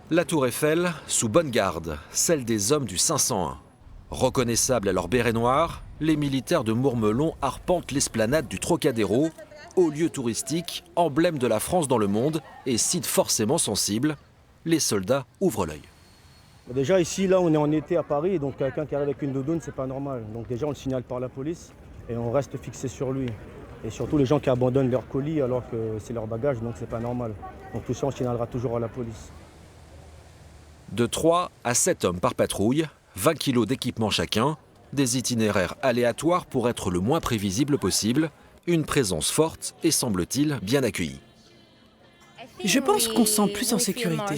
La tour Eiffel, sous bonne garde, celle des hommes du 501. Reconnaissables à leur béret noir, les militaires de Mourmelon arpentent l'esplanade du Trocadéro, haut lieu touristique, emblème de la France dans le monde et site forcément sensible. Les soldats ouvrent l'œil. Déjà ici, là on est en été à Paris, donc quelqu'un qui arrive avec une doudoune, c'est pas normal. Donc déjà on le signale par la police et on reste fixé sur lui. Et surtout les gens qui abandonnent leur colis alors que c'est leur bagage, donc c'est pas normal. Donc tout ça on signalera toujours à la police. De 3 à 7 hommes par patrouille, 20 kilos d'équipement chacun, des itinéraires aléatoires pour être le moins prévisible possible, une présence forte et semble-t-il bien accueillie. Je pense qu'on se sent plus en sécurité.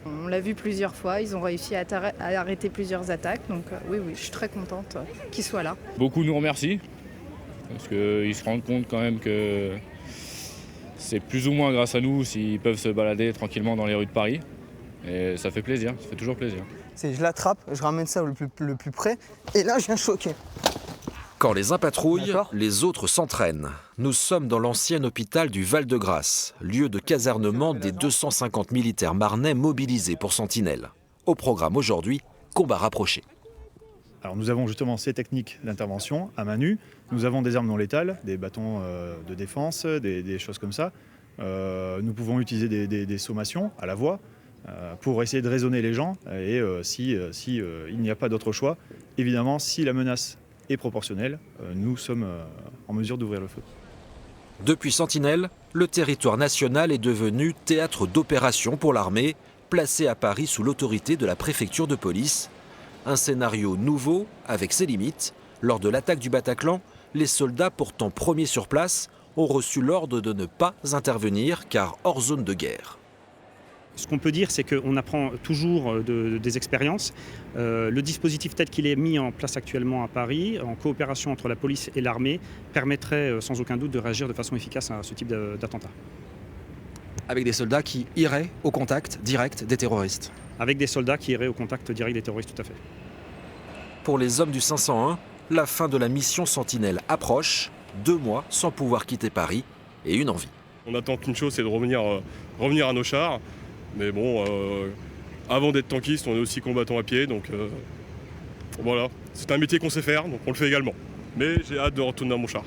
On l'a vu plusieurs fois, ils ont réussi à arrêter plusieurs attaques, donc oui, je suis très contente qu'ils soient là. Beaucoup nous remercient, parce qu'ils se rendent compte quand même que c'est plus ou moins grâce à nous s'ils peuvent se balader tranquillement dans les rues de Paris. Et ça fait plaisir, ça fait toujours plaisir. Je l'attrape, je ramène ça le plus près, et là je viens choquer. Quand les uns patrouillent, les autres s'entraînent. Nous sommes dans l'ancien hôpital du Val-de-Grâce, lieu de casernement des 250 militaires marnais mobilisés pour Sentinelle. Au programme aujourd'hui, combat rapproché. Alors nous avons justement ces techniques d'intervention à main nue. Nous avons des armes non létales, des bâtons de défense, des choses comme ça. Nous pouvons utiliser des sommations à la voix pour essayer de raisonner les gens. Et si il n'y a pas d'autre choix, évidemment, si la menace est proportionnelle, nous sommes en mesure d'ouvrir le feu. Depuis Sentinelle, le territoire national est devenu théâtre d'opérations pour l'armée, placé à Paris sous l'autorité de la préfecture de police. Un scénario nouveau avec ses limites. Lors de l'attaque du Bataclan, les soldats pourtant premiers sur place ont reçu l'ordre de ne pas intervenir car hors zone de guerre. Ce qu'on peut dire, c'est qu'on apprend toujours des expériences. Le dispositif tel qu'il est mis en place actuellement à Paris, en coopération entre la police et l'armée, permettrait sans aucun doute de réagir de façon efficace à ce type d'attentat. Avec des soldats qui iraient au contact direct des terroristes. Avec des soldats qui iraient au contact direct des terroristes, tout à fait. Pour les hommes du 501, la fin de la mission Sentinelle approche, 2 mois sans pouvoir quitter Paris et une envie. On attend qu'une chose, c'est de revenir à nos chars. Mais bon, avant d'être tankiste, on est aussi combattant à pied, donc voilà. C'est un métier qu'on sait faire, donc on le fait également. Mais j'ai hâte de retourner à mon char.